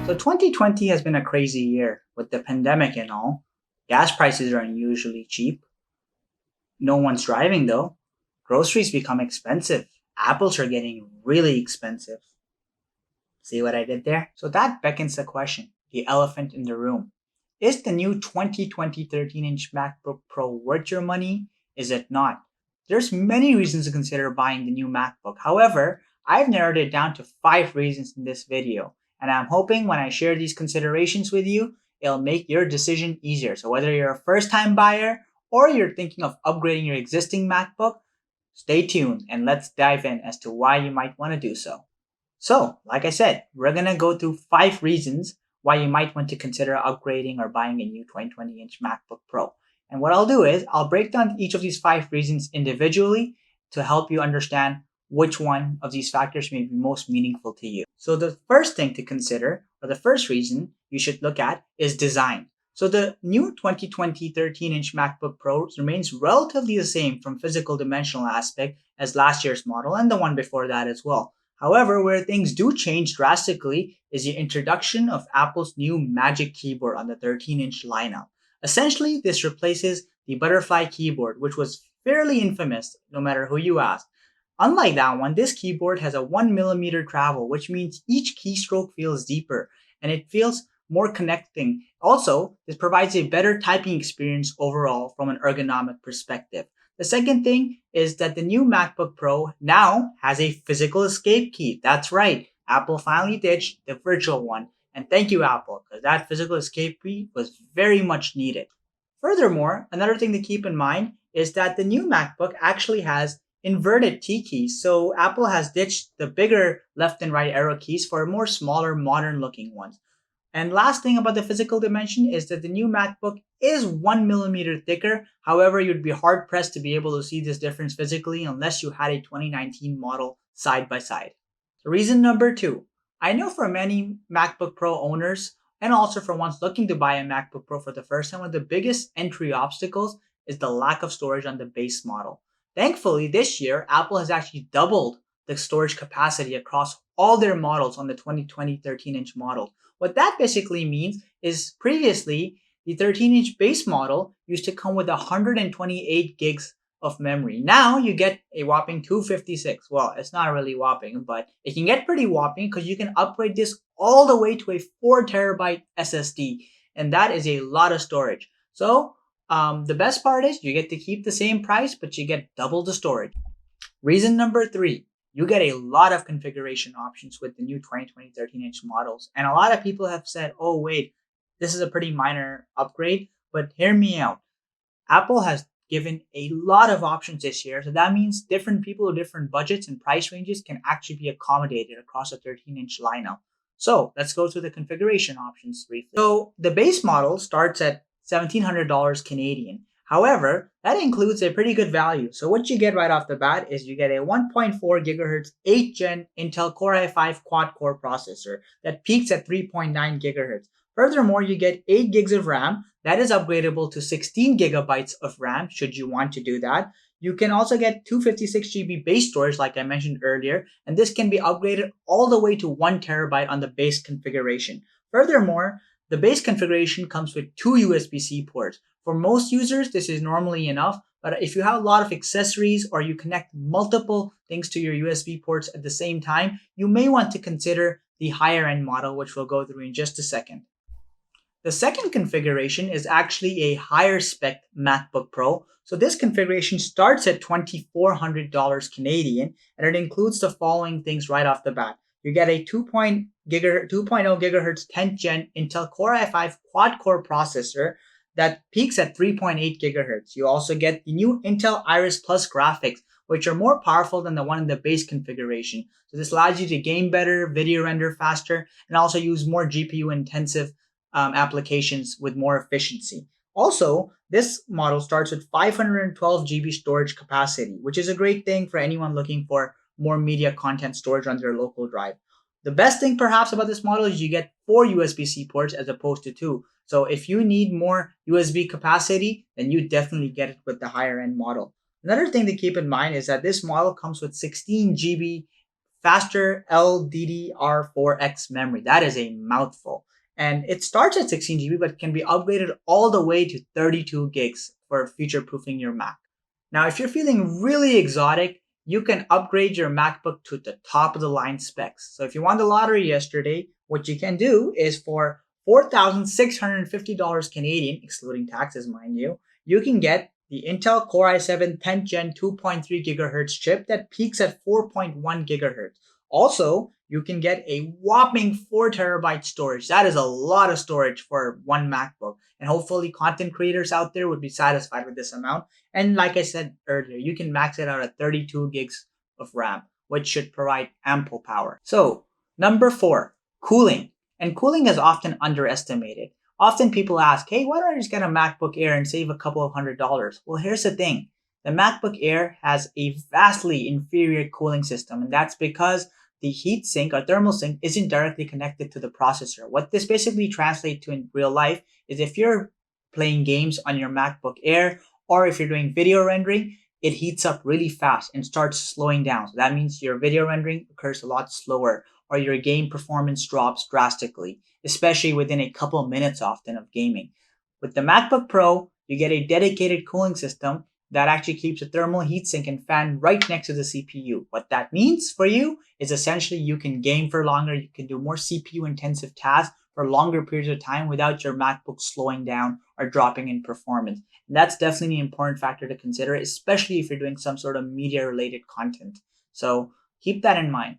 So 2020 has been a crazy year with the pandemic and all. Gas prices are unusually cheap. No one's driving though. Groceries become expensive. Apples are getting really expensive. See what I did there? So that beckons the question, the elephant in the room. Is the new 2020 13-inch MacBook Pro worth your money? Is it not? There's many reasons to consider buying the new MacBook. However, I've narrowed it down to 5 reasons in this video, and I'm hoping when I share these considerations with you, it'll make your decision easier. So whether you're a first-time buyer or you're thinking of upgrading your existing MacBook, stay tuned and let's dive in as to why you might want to do so. So, like I said, we're going to go through 5 reasons why you might want to consider upgrading or buying a new 2020-inch MacBook Pro. And what I'll do is I'll break down each of these 5 reasons individually to help you understand which one of these factors may be most meaningful to you. So the first thing to consider, or the first reason you should look at, is design. So the new 2020 13-inch MacBook Pro remains relatively the same from physical dimensional aspect as last year's model and the one before that as well. However, where things do change drastically is the introduction of Apple's new Magic Keyboard on the 13-inch lineup. Essentially, this replaces the butterfly keyboard, which was fairly infamous no matter who you ask. Unlike that one, this keyboard has a 1mm travel, which means each keystroke feels deeper and it feels more connecting. Also, this provides a better typing experience overall from an ergonomic perspective. The second thing is that the new MacBook Pro now has a physical escape key. That's right, Apple finally ditched the virtual one. And thank you, Apple, because that physical escape key was very much needed. Furthermore, another thing to keep in mind is that the new MacBook actually has inverted T keys. So Apple has ditched the bigger left and right arrow keys for more smaller, modern looking ones. And last thing about the physical dimension is that the new MacBook is 1mm thicker. However, you'd be hard pressed to be able to see this difference physically unless you had a 2019 model side by side. So reason number 2. I know for many MacBook Pro owners and also for ones looking to buy a MacBook Pro for the first time, one of the biggest entry obstacles is the lack of storage on the base model. Thankfully, this year, Apple has actually doubled the storage capacity across all their models on the 2020 13-inch model. What that basically means is previously, the 13-inch base model used to come with 128 gigs of memory. Now you get a whopping 256. Well, it's not really whopping, but it can get pretty whopping because you can upgrade this all the way to a 4TB SSD. And that is a lot of storage. So the best part is you get to keep the same price, but you get double the storage. Reason number 3. You get a lot of configuration options with the new 2020 13-inch models. And a lot of people have said, oh, wait, this is a pretty minor upgrade, but hear me out. Apple has given a lot of options this year. So that means different people with different budgets and price ranges can actually be accommodated across a 13-inch lineup. So let's go through the configuration options briefly. So the base model starts at $1,700 Canadian. However, that includes a pretty good value. So what you get right off the bat is you get a 1.4 GHz 8th Gen Intel Core i5 quad-core processor that peaks at 3.9 GHz. Furthermore, you get 8 gigs of RAM that is upgradable to 16 gigabytes of RAM should you want to do that. You can also get 256 GB base storage like I mentioned earlier, and this can be upgraded all the way to 1 terabyte on the base configuration. Furthermore, the base configuration comes with 2 USB-C ports. For most users, this is normally enough, but if you have a lot of accessories or you connect multiple things to your USB ports at the same time, you may want to consider the higher end model, which we'll go through in just a second. The second configuration is actually a higher spec MacBook Pro. So this configuration starts at $2,400 Canadian, and it includes the following things right off the bat. You get a 2.0 GHz 10th Gen Intel Core i5 quad-core processor that peaks at 3.8 GHz. You also get the new Intel Iris Plus graphics, which are more powerful than the one in the base configuration. So this allows you to game better, video render faster, and also use more GPU-intensive applications with more efficiency. Also, this model starts with 512 GB storage capacity, which is a great thing for anyone looking for more media content storage on their local drive. The best thing perhaps about this model is you get 4 USB-C ports as opposed to 2. So if you need more USB capacity, then you definitely get it with the higher end model. Another thing to keep in mind is that this model comes with 16 GB faster LDDR4X memory. That is a mouthful. And it starts at 16 GB but can be upgraded all the way to 32 gigs for future proofing your Mac. Now, if you're feeling really exotic, you can upgrade your MacBook to the top of the line specs. So if you won the lottery yesterday, what you can do is for $4,650 Canadian, excluding taxes, mind you, you can get the Intel Core i7 10th Gen 2.3 GHz chip that peaks at 4.1 GHz. Also, you can get a whopping 4 terabyte storage. That is a lot of storage for one MacBook. And hopefully content creators out there would be satisfied with this amount. And like I said earlier, you can max it out at 32 gigs of RAM, which should provide ample power. So, number 4, cooling. And cooling is often underestimated. Often people ask, hey, why don't I just get a MacBook Air and save a couple of $100s? Well, here's the thing. The MacBook Air has a vastly inferior cooling system, and that's because the heat sink or thermal sink isn't directly connected to the processor. What this basically translates to in real life is if you're playing games on your MacBook Air or if you're doing video rendering, it heats up really fast and starts slowing down. So that means your video rendering occurs a lot slower or your game performance drops drastically, especially within a couple of minutes often of gaming. With the MacBook Pro, you get a dedicated cooling system that actually keeps a thermal heatsink and fan right next to the CPU. What that means for you is essentially you can game for longer, you can do more CPU intensive tasks for longer periods of time without your MacBook slowing down or dropping in performance. And that's definitely an important factor to consider, especially if you're doing some sort of media related content. So keep that in mind.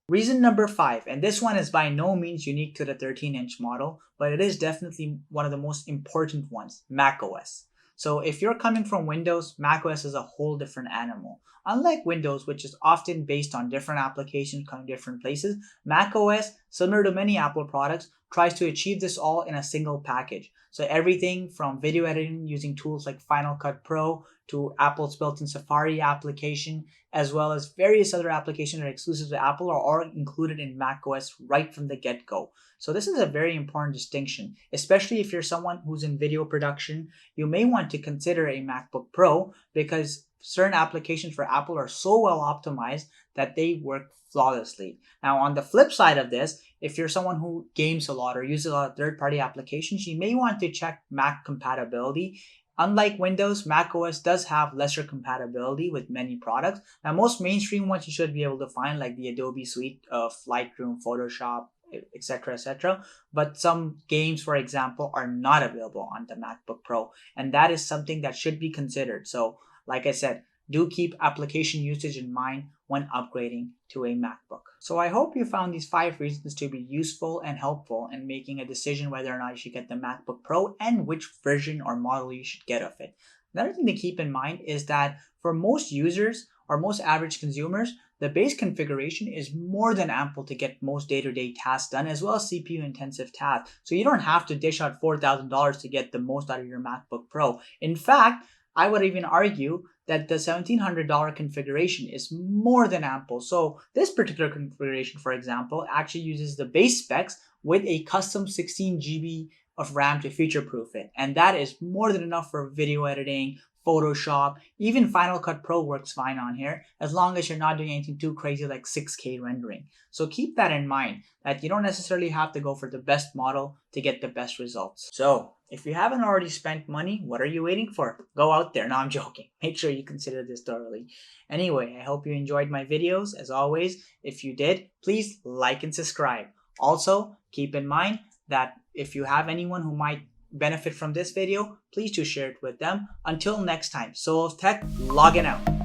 Reason number 5, and this one is by no means unique to the 13-inch model, but it is definitely one of the most important ones, macOS. So if you're coming from Windows, macOS is a whole different animal. Unlike Windows, which is often based on different applications coming different places, macOS, similar to many Apple products, tries to achieve this all in a single package. So everything from video editing using tools like Final Cut Pro to Apple's built-in Safari application, as well as various other applications that are exclusive to Apple are all included in macOS right from the get-go. So this is a very important distinction, especially if you're someone who's in video production. You may want to consider a MacBook Pro because certain applications for Apple are so well optimized that they work flawlessly. Now, on the flip side of this, if you're someone who games a lot or uses a lot of third-party applications, you may want to check Mac compatibility. Unlike Windows, macOS does have lesser compatibility with many products. Now, most mainstream ones you should be able to find, like the Adobe suite of Lightroom, Photoshop, etc., etc. But some games, for example, are not available on the MacBook Pro, and that is something that should be considered. So, like I said, do keep application usage in mind when upgrading to a MacBook. So I hope you found these 5 reasons to be useful and helpful in making a decision whether or not you should get the MacBook Pro and which version or model you should get of it. Another thing to keep in mind is that for most users or most average consumers, the base configuration is more than ample to get most day-to-day tasks done as well as CPU-intensive tasks. So you don't have to dish out $4,000 to get the most out of your MacBook Pro. In fact, I would even argue that the $1,700 configuration is more than ample. So this particular configuration, for example, actually uses the base specs with a custom 16 GB of RAM to future-proof it. And that is more than enough for video editing, Photoshop, even Final Cut Pro works fine on here, as long as you're not doing anything too crazy like 6K rendering. So keep that in mind, that you don't necessarily have to go for the best model to get the best results. So if you haven't already spent money, what are you waiting for? Go out there. No, I'm joking. Make sure you consider this thoroughly. Anyway, I hope you enjoyed my videos. As always, if you did, please like and subscribe. Also, keep in mind that if you have anyone who might benefit from this video, please do share it with them. Until next time, Soul of Tech logging out.